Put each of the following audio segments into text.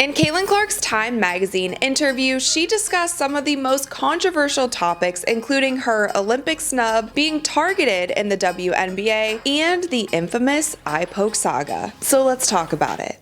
In Caitlin Clark's Time magazine interview, she discussed some of the most controversial topics, including her Olympic snub, being targeted in the WNBA, and the infamous eye poke saga. So let's talk about it.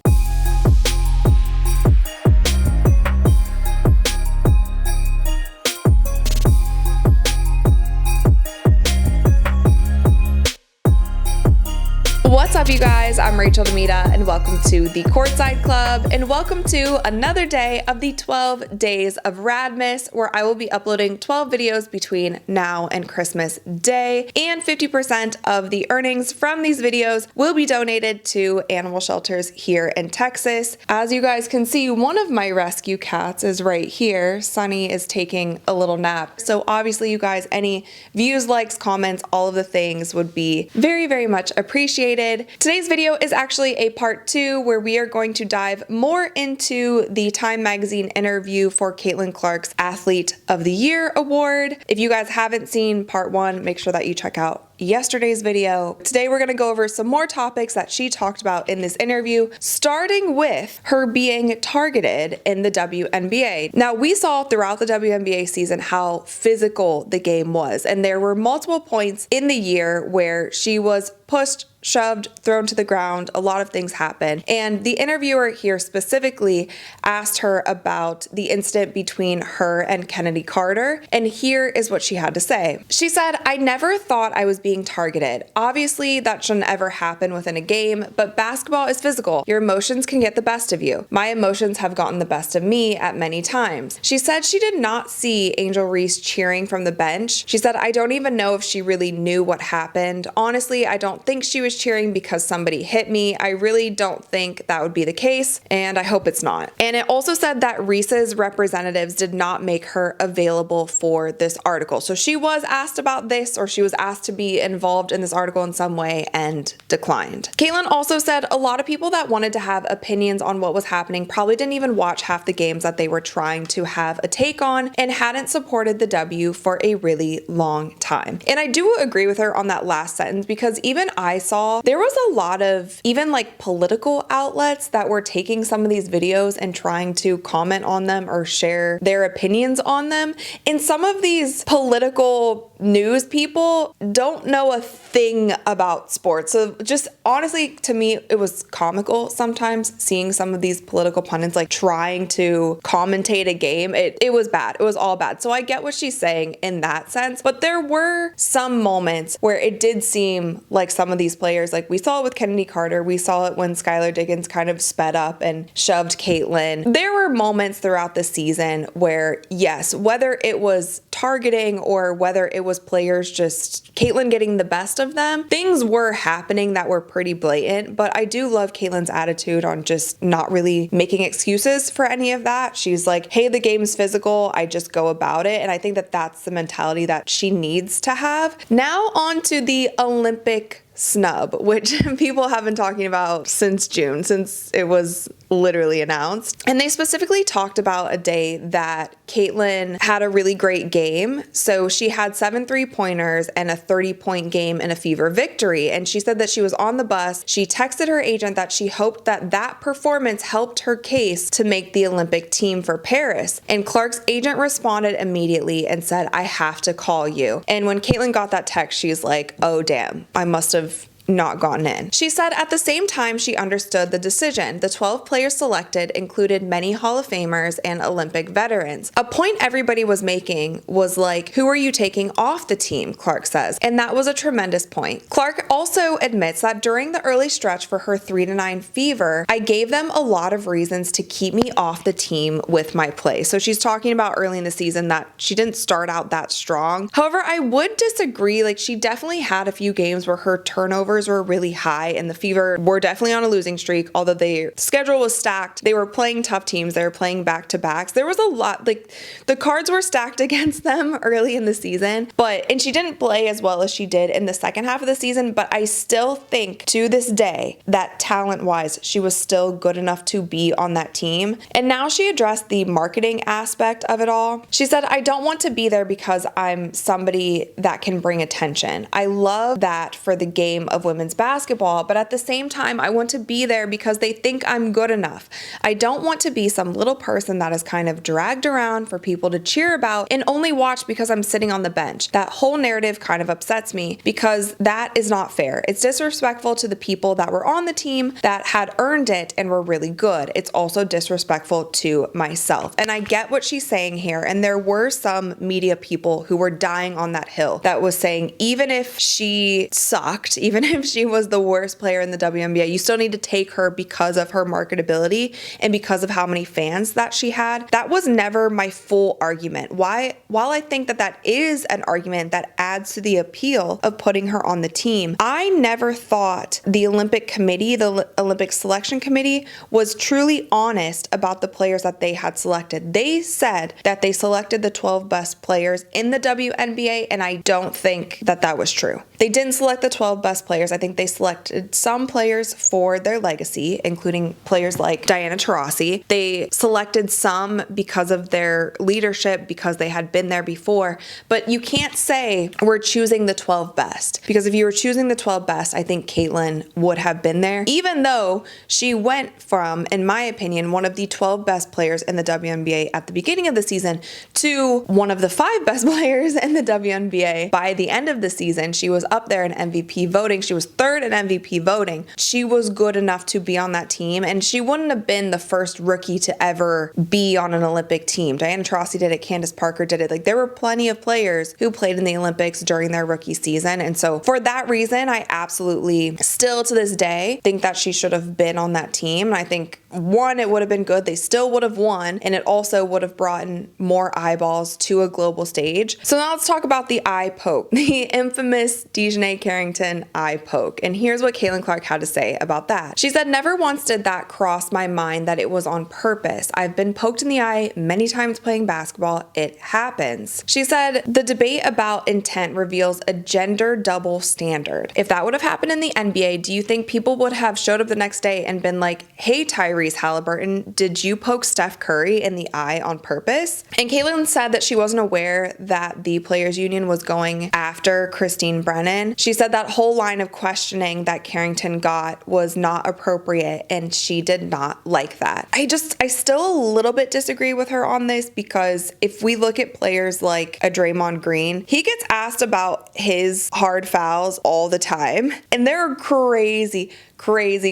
What's up, you guys? I'm Rachel DeMita, and welcome to the Courtside Club, and welcome to another day of the 12 days of RADmas, where I will be uploading 12 videos between now and Christmas Day, and 50% of the earnings from these videos will be donated to animal shelters here in Texas. As you guys can see, one of my rescue cats is right here. Sunny is taking a little nap. So obviously, you guys, any views, likes, comments, all of the things would be very, very much appreciated. Today's video is actually a part 2 where we are going to dive more into the Time magazine interview for Caitlin Clark's Athlete of the Year award. If you guys haven't seen part 1, make sure that you check out yesterday's video. Today we're going to go over some more topics that she talked about in this interview, starting with her being targeted in the WNBA. Now, we saw throughout the WNBA season how physical the game was, and there were multiple points in the year where she was pushed, shoved, thrown to the ground. A lot of things happened. And the interviewer here specifically asked her about the incident between her and Kennedy Carter. And here is what she had to say. She said, "I never thought I was being targeted. Obviously, that shouldn't ever happen within a game, but basketball is physical. Your emotions can get the best of you. My emotions have gotten the best of me at many times." She said she did not see Angel Reese cheering from the bench. She said, "I don't even know if she really knew what happened. Honestly, I don't think she was cheering because somebody hit me. I really don't think that would be the case, and I hope it's not." And it also said that Reese's representatives did not make her available for this article. So she was asked about this, or she was asked to be involved in this article in some way, and declined. Caitlin also said a lot of people that wanted to have opinions on what was happening probably didn't even watch half the games that they were trying to have a take on, and hadn't supported the W for a really long time. And I do agree with her on that last sentence, because even I saw there was a lot of even like political outlets that were taking some of these videos and trying to comment on them or share their opinions on them. And some of these political news people don't know a thing about sports. So just honestly, to me, it was comical sometimes seeing some of these political pundits like trying to commentate a game. It was bad. It was all bad. So I get what she's saying in that sense, but there were some moments where it did seem like some of these players, like we saw it with Kennedy Carter, we saw it when Skylar Diggins kind of sped up and shoved Caitlin. There were moments throughout the season where, yes, whether it was targeting or whether it was players just Caitlin getting the best of them, things were happening that were pretty blatant. But I do love Caitlin's attitude on just not really making excuses for any of that. She's like, hey, the game's physical, I just go about it. And I think that that's the mentality that she needs to have. Now on to the Olympic snub, which people have been talking about since June, since it was literally announced. And they specifically talked about a day that Caitlin had a really great game. So she had 7 3-pointers and a 30-point game in a Fever victory. And she said that she was on the bus. She texted her agent that she hoped that that performance helped her case to make the Olympic team for Paris. And Clark's agent responded immediately and said, "I have to call you." And when Caitlin got that text, she's like, "Oh, damn, I must have not gotten in." She said at the same time she understood the decision. The 12 players selected included many Hall of Famers and Olympic veterans. A point everybody was making was like, who are you taking off the team, Clark says. And that was a tremendous point. Clark also admits that during the early stretch for her 3-9 Fever, I gave them a lot of reasons to keep me off the team with my play. So she's talking about early in the season that she didn't start out that strong. However, I would disagree. Like, she definitely had a few games where her turnovers were really high, and the Fever were definitely on a losing streak. Although their schedule was stacked, they were playing tough teams, they were playing back-to-backs. There was a lot, like, the cards were stacked against them early in the season, and she didn't play as well as she did in the second half of the season. But I still think to this day that talent-wise, she was still good enough to be on that team. And now she addressed the marketing aspect of it all. She said, "I don't want to be there because I'm somebody that can bring attention. I love that for the game of of women's basketball, but at the same time, I want to be there because they think I'm good enough. I don't want to be some little person that is kind of dragged around for people to cheer about and only watch because I'm sitting on the bench. That whole narrative kind of upsets me because that is not fair. It's disrespectful to the people that were on the team that had earned it and were really good. It's also disrespectful to myself. And I get what she's saying here. And there were some media people who were dying on that hill that was saying, even if she sucked, even if she was the worst player in the WNBA, you still need to take her because of her marketability and because of how many fans that she had. That was never my full argument. While I think that that is an argument that adds to the appeal of putting her on the team, I never thought the Olympic Committee, the Olympic Selection Committee, was truly honest about the players that they had selected. They said that they selected the 12 best players in the WNBA, and I don't think that that was true. They didn't select the 12 best players. I think they selected some players for their legacy, including players like Diana Taurasi. They selected some because of their leadership, because they had been there before. But you can't say we're choosing the 12 best, because if you were choosing the 12 best, I think Caitlin would have been there, even though she went from, in my opinion, one of the 12 best players in the WNBA at the beginning of the season to one of the 5 best players in the WNBA by the end of the season. She was up there in MVP voting. She was 3rd in MVP voting. She was good enough to be on that team, and she wouldn't have been the first rookie to ever be on an Olympic team. Diana Taurasi did it. Candace Parker did it. Like, there were plenty of players who played in the Olympics during their rookie season. And so for that reason, I absolutely still to this day think that she should have been on that team. And I think, one, it would have been good. They still would have won, and it also would have brought in more eyeballs to a global stage. So now let's talk about the eye poke, the infamous Dejanay Carrington eye poke. And here's what Caitlin Clark had to say about that. She said, "Never once did that cross my mind that it was on purpose. I've been poked in the eye many times playing basketball. It happens." She said, "The debate about intent reveals a gender double standard. If that would have happened in the NBA, do you think people would have showed up the next day and been like, hey, Tyrese Halliburton, did you poke Steph Curry in the eye on purpose?" And Caitlin said that she wasn't aware that the Players Union was going after Christine Brennan. She said that whole line of questioning that Carrington got was not appropriate, and she did not like that. I still a little bit disagree with her on this, because if we look at players like a Draymond Green, he gets asked about his hard fouls all the time, and there are crazy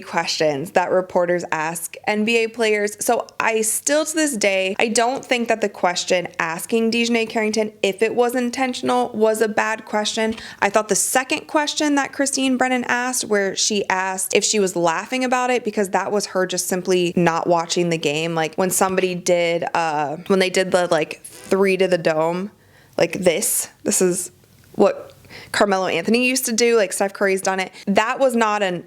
questions that reporters ask NBA players. So I still to this day, I don't think that the question asking Dejanay Carrington if it was intentional was a bad question. I thought the second question that Christine Brennan asked, where she asked if she was laughing about it, because that was her just simply not watching the game. Like when somebody did, when they did the like 3 to the dome, like this is what Carmelo Anthony used to do, like Steph Curry's done it. That was not an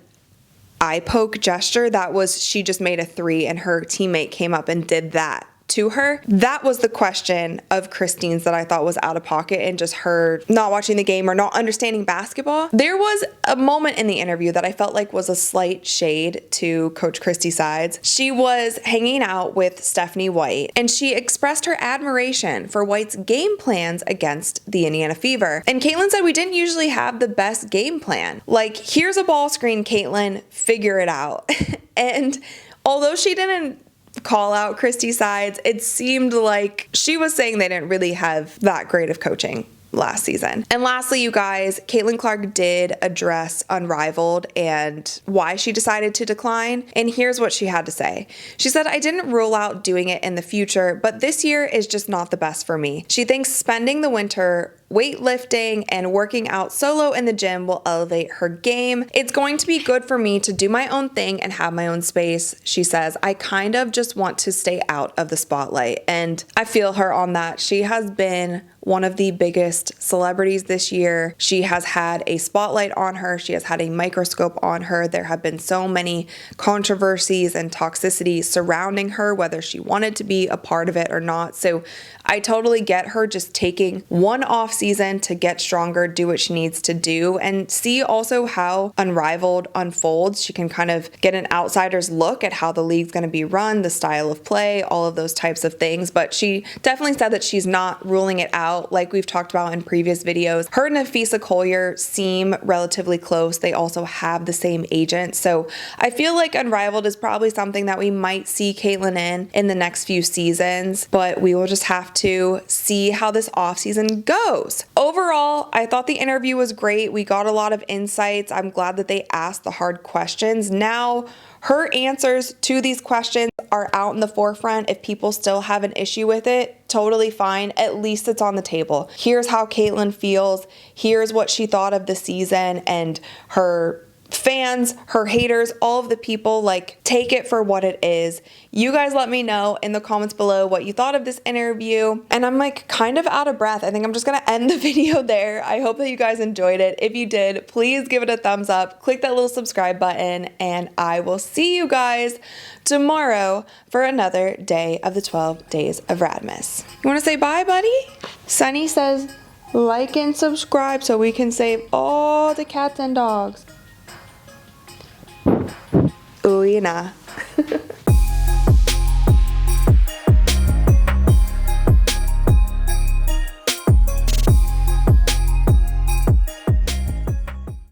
eye poke gesture. That was, she just made a 3 and her teammate came up and did that to her. That was the question of Christine's that I thought was out of pocket, and just her not watching the game or not understanding basketball. There was a moment in the interview that I felt like was a slight shade to Coach Christie Sides. She was hanging out with Stephanie White, and she expressed her admiration for White's game plans against the Indiana Fever. And Caitlin said, "We didn't usually have the best game plan. Like, here's a ball screen, Caitlin, figure it out." And although she didn't call out Christie Sides, it seemed like she was saying they didn't really have that great of coaching last season. And lastly, you guys, Caitlin Clark did address Unrivaled and why she decided to decline. And here's what she had to say. She said, "I didn't rule out doing it in the future, but this year is just not the best for me. She thinks spending the winter weightlifting and working out solo in the gym will elevate her game. It's going to be good for me to do my own thing and have my own space." She says, "I kind of just want to stay out of the spotlight." And I feel her on that. She has been one of the biggest celebrities this year. She has had a spotlight on her. She has had a microscope on her. There have been so many controversies and toxicity surrounding her, whether she wanted to be a part of it or not. So I totally get her just taking one off season to get stronger, do what she needs to do, and see also how Unrivaled unfolds. She can kind of get an outsider's look at how the league's going to be run, the style of play, all of those types of things. But she definitely said that she's not ruling it out, like we've talked about in previous videos. Her and Nafisa Collier seem relatively close. They also have the same agent. So I feel like Unrivaled is probably something that we might see Caitlyn in the next few seasons, but we will just have to see how this offseason goes. Overall, I thought the interview was great. We got a lot of insights. I'm glad that they asked the hard questions. Now, her answers to these questions are out in the forefront. If people still have an issue with it, totally fine. At least it's on the table. Here's how Caitlyn feels. Here's what she thought of the season, and her fans, her haters, all of the people, like, take it for what it is. You guys let me know in the comments below what you thought of this interview. And I'm like kind of out of breath. I think I'm just gonna end the video there. I hope that you guys enjoyed it. If you did, please give it a thumbs up, click that little subscribe button, and I will see you guys tomorrow for another day of the 12 days of RADmas. You wanna say bye, buddy? Sunny says like and subscribe so we can save all the cats and dogs. Ooh, you know.